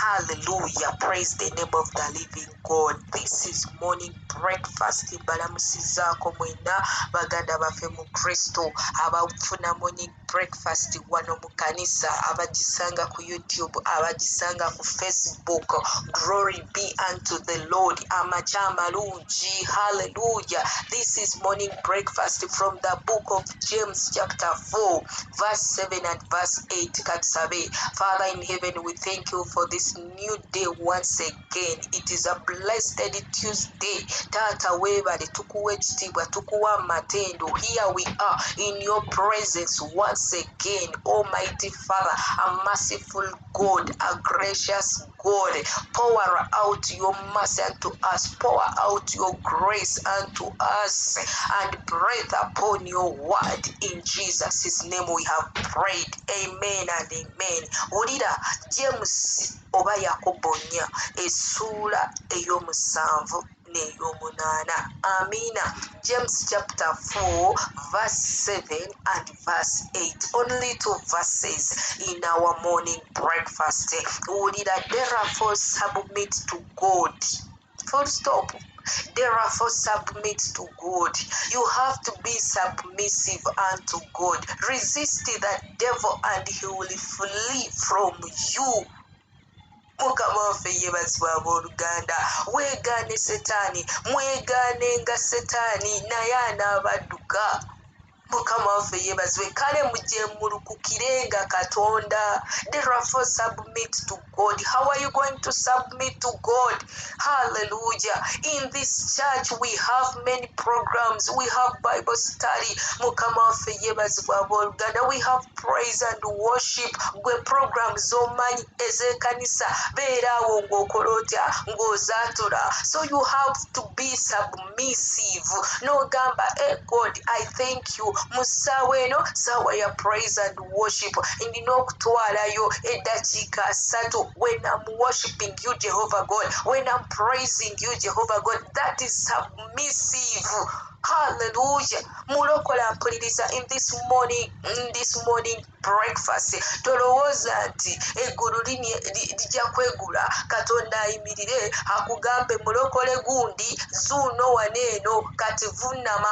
Hallelujah. Praise the name of the living God. This is morning breakfast. Balamusizako mwena baganda bafe mu Kristo abafuna morning breakfast wano mu kanisa abagisanga ku YouTube abagisanga ku Facebook. Glory be unto the Lord. Amachamalungi. Hallelujah. This is morning breakfast from the book of James chapter 4 verse 7 and verse 8. Katsabe. Father in heaven, we thank you for this new day once again. It is a blessed Tuesday. Tata webale tukuwa ekitiibwa tukuwa matendo. Here we are in your presence once again. Almighty Father, a merciful God, a gracious God, pour out your mercy unto us, pour out your grace unto us, and breathe upon your word. In Jesus' name we have prayed. Amen and amen. Ulira James oba Yakobonya essuula ey'omusanvu n'ey'omunaana. Amina. James chapter 4 verse 7 and verse 8. Only 2 verses in our morning breakfast. Ulira therefore submit to God. Full stop. Therefore submit to God. You have to be submissive unto God. Resist the devil and he will flee from you. Mukama waffe yeebazibwa abooluganda. Weegaane Setaani, mwegaanenga Setaani naye anaabadduka. Mukama waffe yeebazibwe. Kale mujeemulukukirenga Katonda. Therefore submit to God. How are you going to submit to God? Hallelujah. In this church we have many programs. We have Bible study. Mukama waffe yeebazibwa abooluganda. We have praise and worship. Gwe programs omanyi ez'ekanisa beera awo ng'okola otya ng'ozaatula. So you have to be submissive. N'ogamba, hey God, I thank you. Musaawa eno saawa ya praise and worship. Ndina okutwalayo eddakiika 3 when I'm worshiping you, Jehovah God. When I'm praising you, Jehovah God. That is submissive. Hallelujah. Mulokola mpuliriza in this morning breakfast. Tolowooza nti eggulu lijja kwegula Katonda ayimirire akugambe mulokole gundi zuuno waneeno kati vunnama.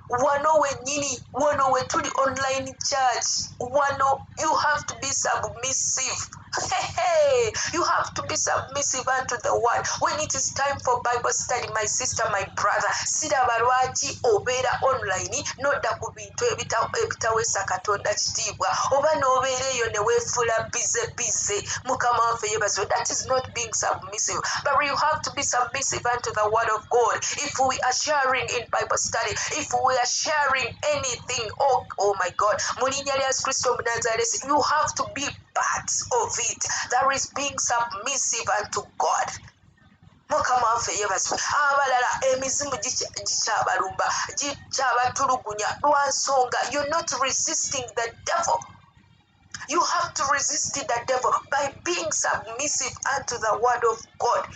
Wano wennyini, wano we tuli online church. Wano you have to be submissive. Hey, you have to be submissive unto the word. When it is time for Bible study, my sister, my brother, siraba lwaki obeera online nodda ku bintu ebitaweesa Katonda kitiibwa oba n'obeera eyo ne weefuula bize. Mukama waffe yeebazibwe. That is not being submissive, but you have to be submissive unto the word of God. If we are sharing in Bible study, if we are sharing anything, oh my God, mu linnya lya Yesu Kristo Omunazaalesi, you have to be part of it. That is being submissive unto God. Mukama waffe yeebazibwe. Abalala emizimu gikyabalumba gikyabatulugunya lwa nsonga you're not resisting the devil. You have to resist the devil by being submissive unto the word of God.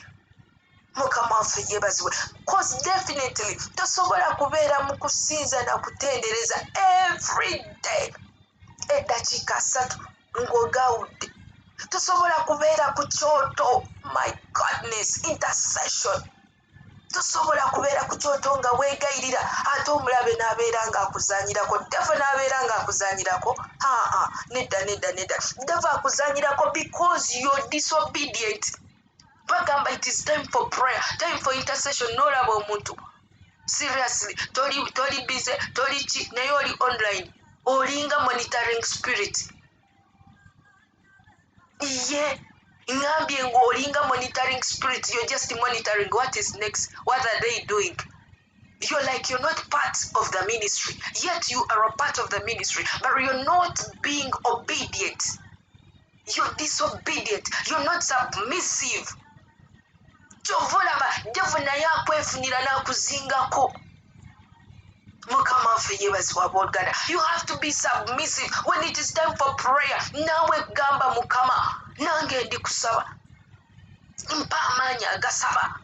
Mukama waffe yeebazibwe. Because definitely tosobola kubeera mu kusinza na kutendereza every day eddakiika 3 ng'ogaawudde. Tosobola kubeera ku kyoto. My goodness, intercession. Tosobola kubeera ku kyoto nga weegayirira ate omulabe n'abeera ng'akuzanyirako. Devil n'abeera ng'akuzanyirako. Nedda. Devil akuzanyirako because you're disobedient. Bagamba it is time for prayer, time for intercession. N'olaba omuntu seriously toli busy, toli ki, naye oli online olinga monitoring spirit. Yeah, ngambye ng'olinga monitoring spirit. You're just monitoring what is next, what are they doing. You're like you're not part of the ministry, yet you are a part of the ministry, but you're not being obedient. You're disobedient. You're not submissive. Chovolaba devil naye akwefunira n'akuzingako. Mukama waffe yeebazibwa abooluganda. You have to be submissive when it is time for prayer. Naawe gamba Mukama, nange ndi kusaba, mpa amaanyi agasaba.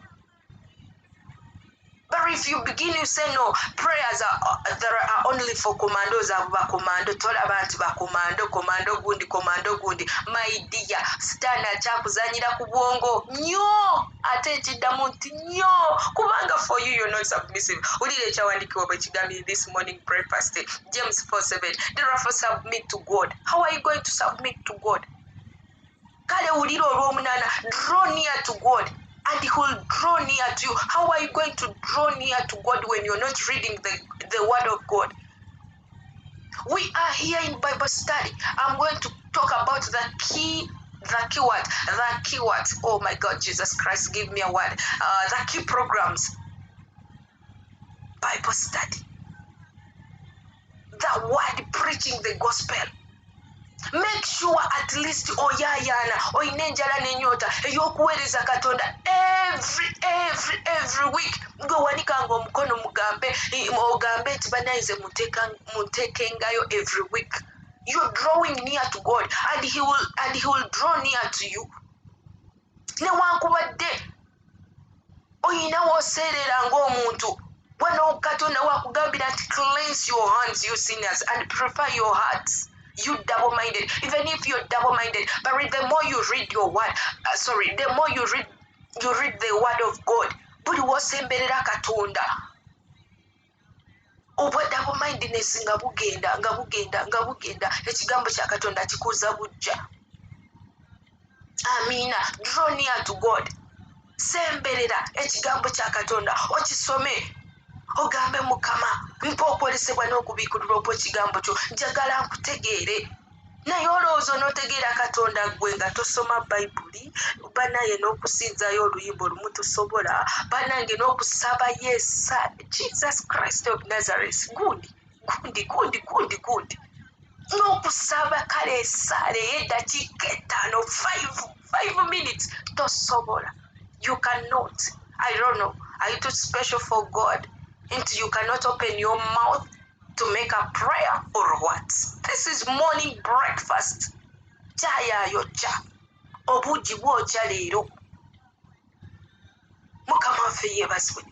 But if you begin to say no, prayers are only for commandos. Commando, tola abantu ba commando gundi. My dear, stana chakuzanyira ku bwongo nyo ate ekiddamu nti nyo kubanga for you you're not submissive. Ulire kyawandikibwa bwe kigambye this morning breakfast James 4:7. Therefore submit to God. How are you going to submit to God? Kale ulire olw'omunaana, draw near to God and he will draw near to you. How are you going to draw near to God when you're not reading the word of God? We are here in Bible study. I'm going to talk about the keyword. Oh my God, Jesus Christ, give me a word. The key programs. Bible study. The word, preaching the gospel. Make sure at least oyayana oyina enjala n'ennyota ey'okuweereza Katonda every week ng'owanikanga omukono ogambe nti banayize mutekengayo every week. You're drawing near to God and he will draw near to you. Newankubadde oyina w'oseerera ng'omuntu wano Katonda wakugambira nti cleanse your hands you sinners and purify your hearts. You double-minded, even if you're double-minded, but the more you read your word, the more you read the word of God. Buli musembererenga Katonda. Oba double-mindedness nga bugenda ekigambo kya Katonda kikuza bujja. Amina. Draw near to God. Semberera ekigambo kya Katonda okisome. Ogambe Mukama mpa okwolesebwa n'okubiikulirwa okw'ekigambo kyo njagala nkutegeere. Naye olowooza n'otegeera Katonda gwe nga tosoma Bayibuli, banaye n'okusinzayo oluyimba olumu tosobola, banange n'okusaba yesa Jesus Christ of Nazareth gundi n'okusaba kale esaala ey'eddakiika 5 minutes tosobola. You cannot. I don't know. Are you too special for God? Until you cannot open your mouth to make a prayer or what? This is morning breakfast. Chaya yocha. Obuji bwocha leero. Mukama ffe yeebazibwe.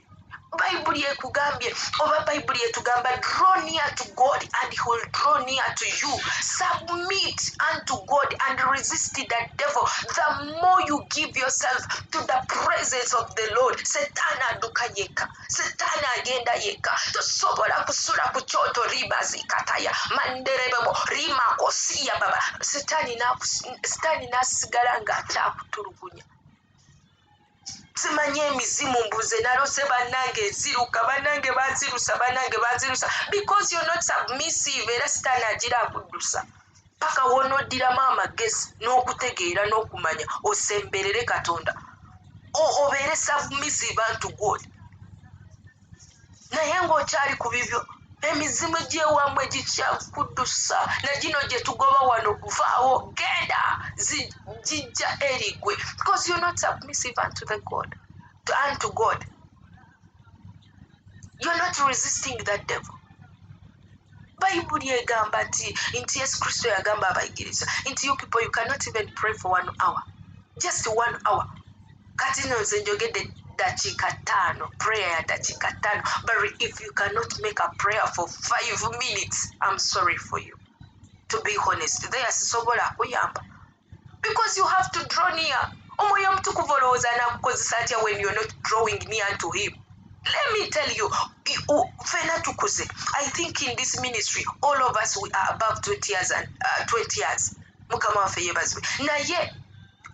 Bayibuli ekugambye oba Bayibuli etugamba draw near to God and he will draw near to you. Submit unto God and resist the devil. The more you give yourself to the presence of the Lord, Setaani adduka yekka. Setaani agenda yekka. Tosobola kusula ku kyoto riba zikataya manderebebo rima kosiya baba. Setaani n'asigala ng'akyakutulugunya. Simanye emizimu mbuze nalose bannange eziruka bannange bazirusa because you're not submissive era Setaani agira akuddusa paka wonoddiramu amagezi n'okutegeera n'okumanya osemberere Katonda obeere submissive unto God. Naye ng'okyali ku bibyo emizimu gy'ewammwe gikyakuddusa na gino gye tugoba wano kuvaawo genda gijja erigwe because you're not submissive unto God. You're not resisting the devil. Bayibuli egamba nti Yesu Kristo yagamba abayigiriza nti you people you cannot even pray for 1 hour. Just 1 hour. Kati nze njogedde dakiika 5 prayer ya dakiika 5 but if you cannot make a prayer for 5 minutes I'm sorry for you. To be honest, there sisobola kuyamba because you have to draw near. Omwoyo omutukuvu olowooza n'akukozesa atya when you're not drawing near to him? Let me tell you, fena tukuze. I think in this ministry all of us we are above 20 years. Mukama waffe yeebazibwe. Naye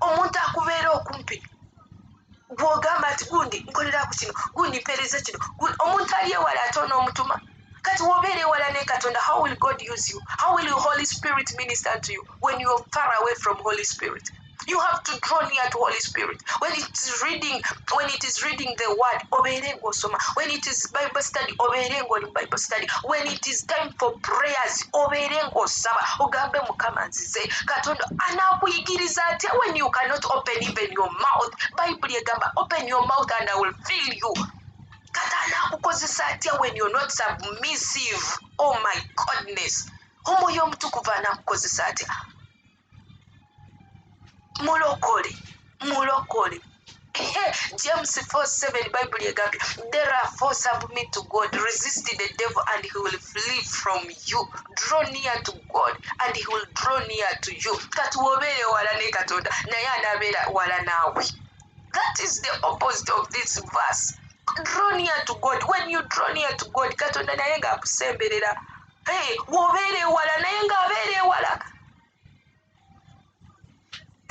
omuntu akubeera okumpi gw'ogamba ati gundi nkolera ku kino gundi mpeereza kino omuntu ali ewala ate onoomutuma. Kati wobeera ewala ne Katonda, how will God use you? How will your Holy Spirit minister to you when you are far away from Holy Spirit? You have to draw near to Holy Spirit. When it is reading the word, obeere ng'osoma. When it is Bible study, obeere ng'oli Bible study. When it is time for prayers, obeere ng'osaba. Ogambe Mukama nzize. Katonda anaakuyigiriza atya when you cannot open even your mouth? Bible egamba open your mouth and I will fill you. Kati anaakukozesa atya when you're not submissive? Oh my goodness. Omwoyo omutukuvu anaakukozesa atya? Mulokole. James 4:7 Bible egambye, therefore submit to God, resist the devil and he will flee from you. Draw near to God and he will draw near to you. Kati wobeere wala ne Katonda naye anaabeera wala naawe. That is the opposite of this verse. Draw near to God. When you draw near to God, Katonda naye ng'akusemberera. Hey, wobeere wala naye ng'abeere wala.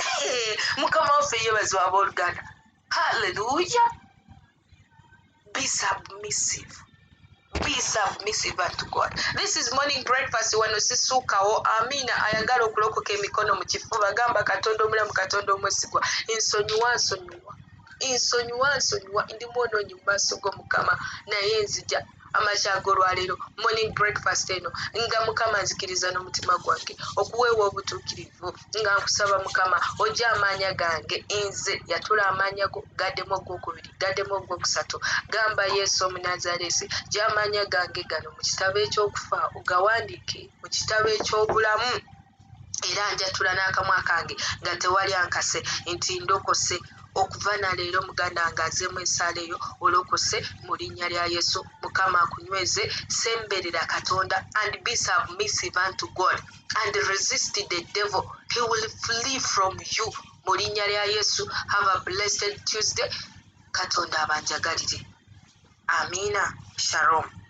Hey, Mukama waffe yeebazibwa abooluganda. Hallelujah. Be submissive. Be submissive unto God. This is morning breakfast. Wano sisuukawo. Amina ayagala okulokoka emikono mu kifuba. Gamba Katonda omulamu, Katonda omwesigwa. Nsonyiwa ndi mwonoonyi mu maaso g'Omukama naye nzija amakya ag'olwaleero morning breakfast eno nga Mukama nzikiriza n'omutima gwange okuweewa obutuukirivu nga nkusaba Mukama ojja amaanya gange nze yatula amaanya go gaddemu ogwokubiri gaddemu ogwokusatu gamba Yesu Omunazaleesi gy'amaanya gange gano mu kitabo ekyokufa ogawandiike mu kitabo eky'obulamu era njatula n'akamwa kange nga tewali ankase nti ndokose okuva na leero muganda nga azeemu ensaala eyo olokose mu linnya lya Yesu. Mukama akunyweze, semberera Katonda and be submissive unto God and resist the devil, he will flee from you mu linnya lya Yesu. Have a blessed Tuesday. Katonda abanjagalire. Amina. Shalom.